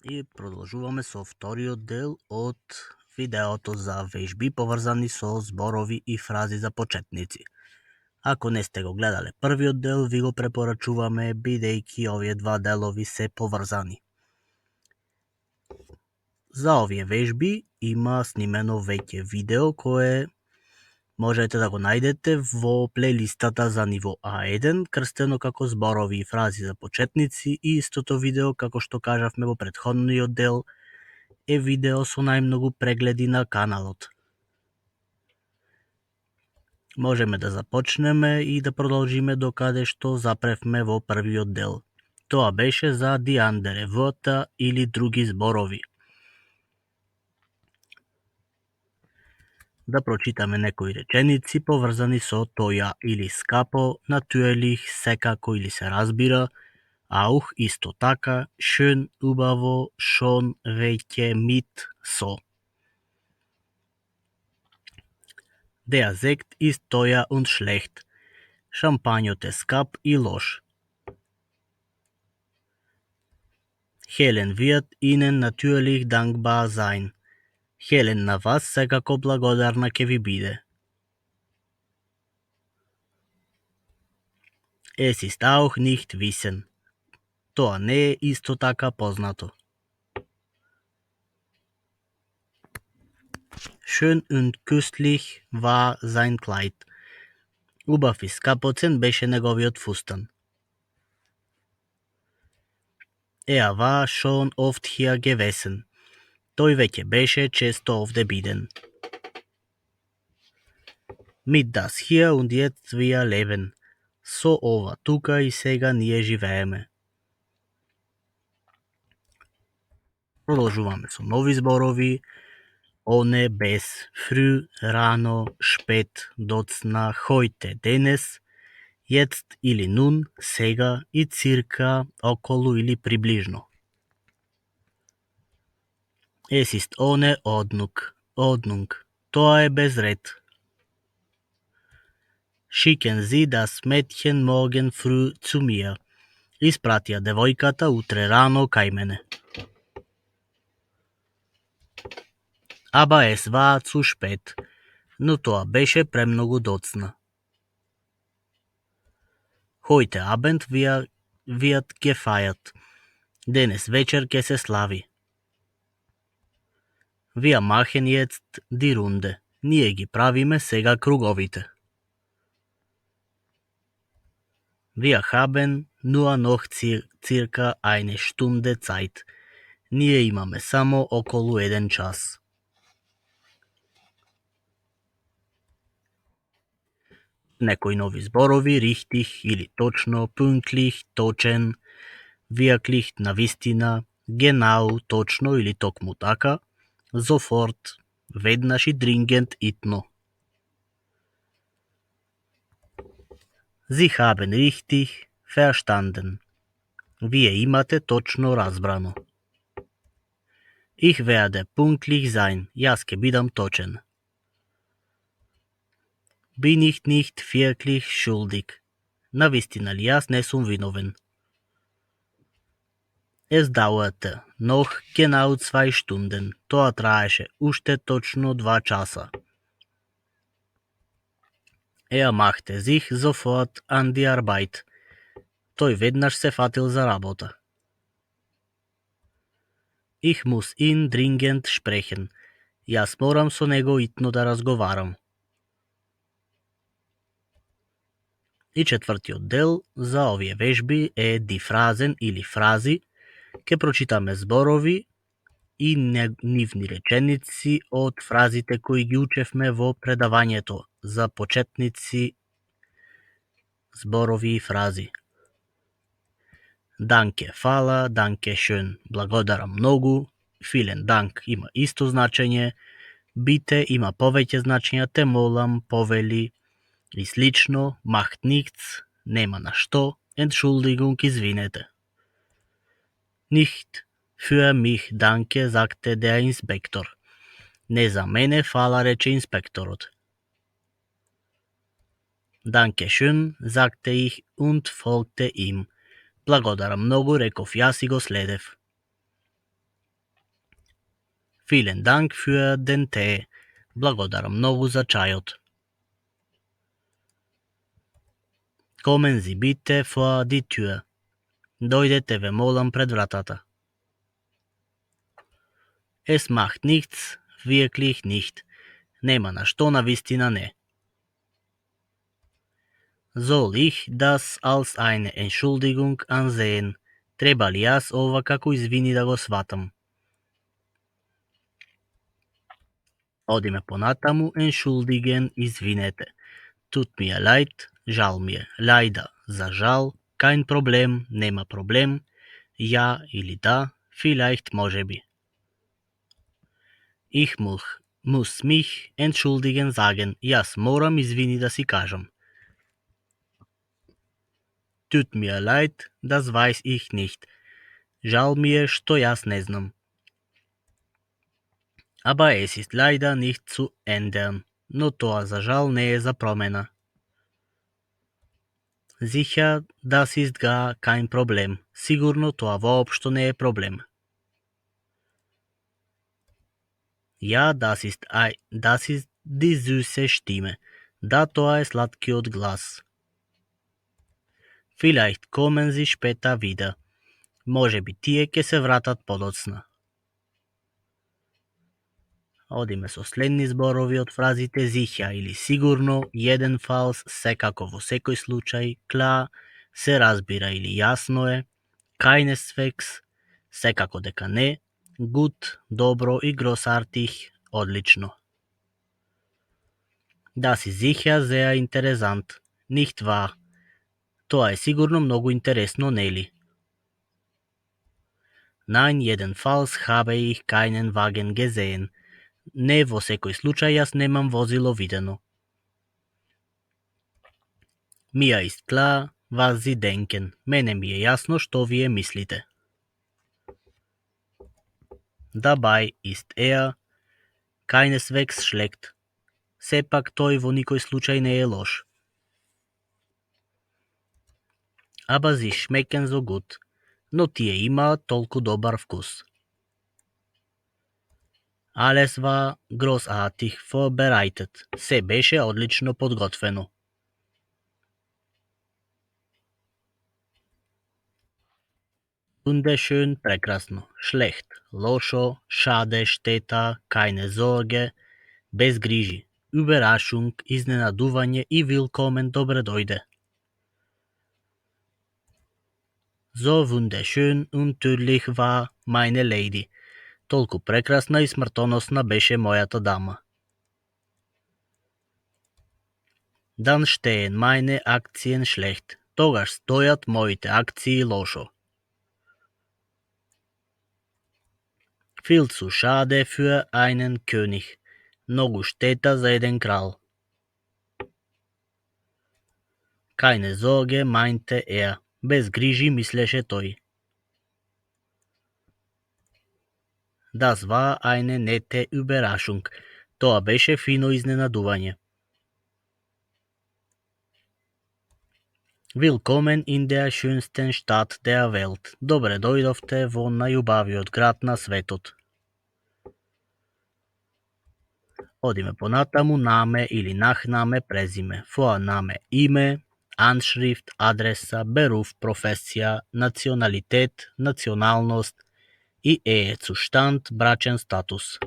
И продолжуваме со вториот дел од видеото за вежби поврзани со зборови и фрази за почетници. Ако не сте го гледале првиот дел, ви го препорачуваме, бидејќи овие два делови се поврзани. За овие вежби има снимено веќе видео кое можете да го најдете во плейлистата за ниво А1, крстено како зборови и фрази за почетници, и истото видео, како што кажавме во претходниот дел, е видео со најмногу прегледи на каналот. Можеме да започнеме и да продолжиме до каде што запревме во првиот дел. Тоа беше за die andere Wörter или други зборови. Да прочитаме некои реченици поврзани со тоја или скапо, natürlich, секако или се разбира, auch исто така, schön, убаво, schon, веќе, mit, со. Der Sekt ist teuer und schlecht. Шампањот е скап и лош. Helen wird Ihnen natürlich dankbar sein. Хелен на вас секако благодарна ќе ви биде. Es ist auch nicht wissen. Тоа не е исто така познато. Schön und köstlich war sein Kleid. Убав и скапоцен беше неговиот фустан. Er war schon oft hier gewesen. Тој веќе беше често овде биден. Mit das hier und jetzt wir leben. Со ова тука и сега ние живееме. Продолжуваме со нови зборови. Оне, без, früh, рано, spät, доцна, heute, денес, jetzt или nun, сега, и circa, околу или приближно. Es ist ohne Ordnung. Тоа е без ред. Schicken Sie das Mädchen morgen früh zu mir. Испрати ја девојката утре рано кај мене. Aber es war zu spät. Но тоа беше премногу доцна. Heute Abend wird gefeiert. Денес вечер ќе се слави. Wir machen jetzt die Runde. Ние ги правиме сега круговите. Wir haben nur noch circa eine Stunde Zeit. Ние имаме само околу 1 час. Некои нови зборови, richtig или точно, pünktlich, точен, wirklich, навистина, genau, точно или токму така, sofort, веднаш и dringend, итно. Sie haben richtig verstanden. Вие имате точно разбрано. Ich werde pünktlich sein. Јас ќе бидам точен. Bin ich nicht wirklich schuldig. Навистина ли јас не сум виновен. Es dauerte noch genau 2 Stunden. Тоа траеше уште точно 2 часа. Er machte sich sofort an die Arbeit. Тој веднаш се фатил за работа. Ich muss ihn dringend sprechen. Јас морам со него итно да разговарам. И четвртиот дел за овие вежби е die Phrasen или фрази. Ке прочитаме зборови и нивни реченици од фразите кои ги учевме во предавањето за почетници зборови и фрази. Danke, фала, danke schön, благодарам многу, vielen Dank има исто значење, bitte има повеќе значења, те молам, повели и слично, macht nichts, нема на што, Entschuldigung, извинете. Nicht für mich, danke, sagte der Inspektor. Не за мене, фала, рече инспекторот. Danke schön, sagte ich und folgte ihm. Благодарам многу, реков јас и го следев. Vielen Dank für den Tee. Благодарам много за чайот. Kommen Sie bitte vor die Tür. Дойдете ве молам пред вратата. Es macht nichts, wirklich nicht. Нема на што навистина не. Soll ich das als eine Entschuldigung ansehen? Треба ли јас ова како извини да го сватам? Одиме понатаму, entschuldigen, извинете. Tut mir leid, žal mi je. Leider, за жал, kein Problem, нема проблем. Ja или да, vielleicht, може би. Ich muss mich entschuldigen sagen. Јас морам извини да си кажам. Tut mir leid, das weiß ich nicht. Žal mi je, што јас не знам. Aber es ist leider nicht zu ändern. Но тоа за жал не е за промена. Sicher, das ist gar kein Problem. Сигурно тоа воопшто не е проблем. Ja, das ist die süße Stimme. Да, тоа е сладкиот глас. Vielleicht kommen sie später wieder. Може би тие ќе се вратат подоцна. Одиме со следни зборови од фразите sicher или сигурно, jedenfalls, секако во секој случај, klar, се разбира или јасно е, keineswegs, секако дека не, gut, добро и großartig, одлично. Das ist sicher sehr interessant, nicht wahr? Тоа е сигурно многу интересно, нели? Nein, jedenfalls habe ich keinen Wagen gesehen. Не, во секој случај јас немам возило видено. Mir ist klar, was Sie denken. Мене ми е јасно што вие мислите. Dabei ist keineswegs schlecht. Сепак тој во никој случај не е лош. Aber sie schmecken so gut. Но тие имаат толку добар вкус. Alles war großartig vorbereitet. Се беше одлично подготвено. Wunderschön, прекрасно. Schlecht, лошо. Schade, šteta, keine Sorge, без грижи. Überraschung, изненадување и willkommen, добре дојде. So wunderschön und tödlich war meine Lady. Толку прекрасна и смртоносна беше мојата дама. Dann stehen meine Aktien schlecht. Тогаш стојат моите акции лошо. Viel zu schade für einen König. Многу штета за еден крал. Keine Sorge, meinte er. Без грижи, мислеше тој. Das war eine nette Überraschung. Тоа беше фино изненадување. Willkommen in der schönsten Stadt der Welt. Добре дојдовте во најубавиот град на светот. Одиме понатаму, наме или нахнаме, презиме. Vorname, име, Anschrift, адреса, Beruf, професија, националитет, националност и Ehezustand, брачен статус.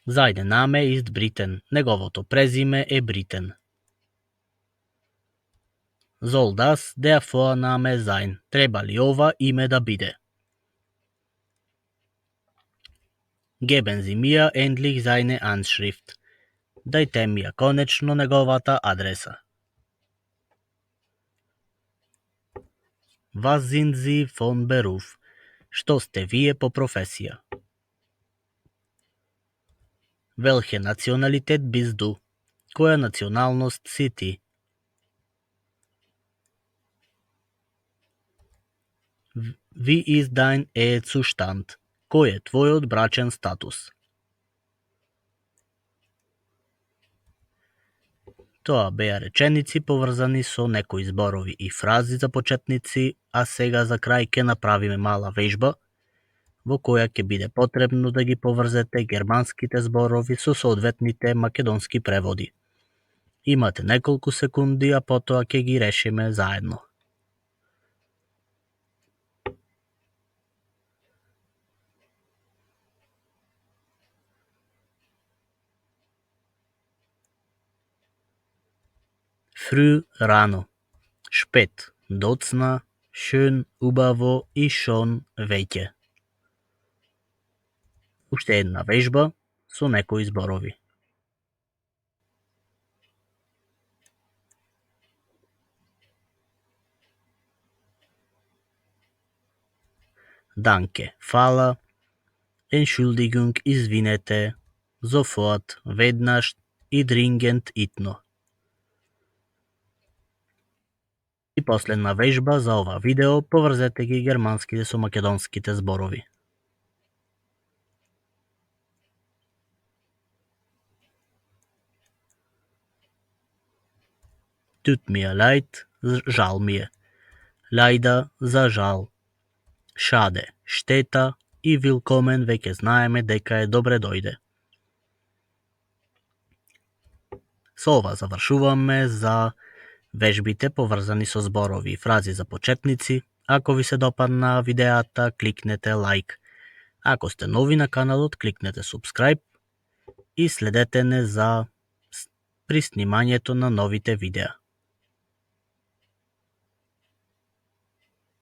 Seine Name ist Britten. Неговото презиме е Бритен. Soll das der Vorname sein? Треба ли ова име да биде? Geben Sie mir endlich seine Anschrift. Дајте ми ја конечно неговата адреса. Was sind Sie von Beruf? Што сте вие по професија? Welche Nationalität bist du? Која националност си ти? Wie ist dein Ehezustand? Кој е твојот брачен статус? Тоа беа реченици поврзани со некои зборови и фрази за почетници, а сега за крај ќе направиме мала вежба. во која ќе биде потребно да ги поврзете германските зборови со соодветните македонски преводи. Имате неколку секунди, а потоа ќе ги решиме заедно. Früh, рано. Spät, доцна, schön, убаво и schon, веќе. Уште една вежба со некои зборови. Danke, фала, Entschuldigung, извинете, sofort, веднаш и dringend, итно. И последна вежба за ова видео, поврзете ги германските со македонските зборови. Tut mir leid, жал ми е. Leider, за жал. Schade, штета и willkommen веќе знаеме дека е добре дојде. Со ова завршуваме за вежбите поврзани со зборови и фрази за почетници. Ако ви се допадна видеата, кликнете лайк. Ако сте нови на каналот, кликнете subscribe и следете не за при снимањето на новите видеа.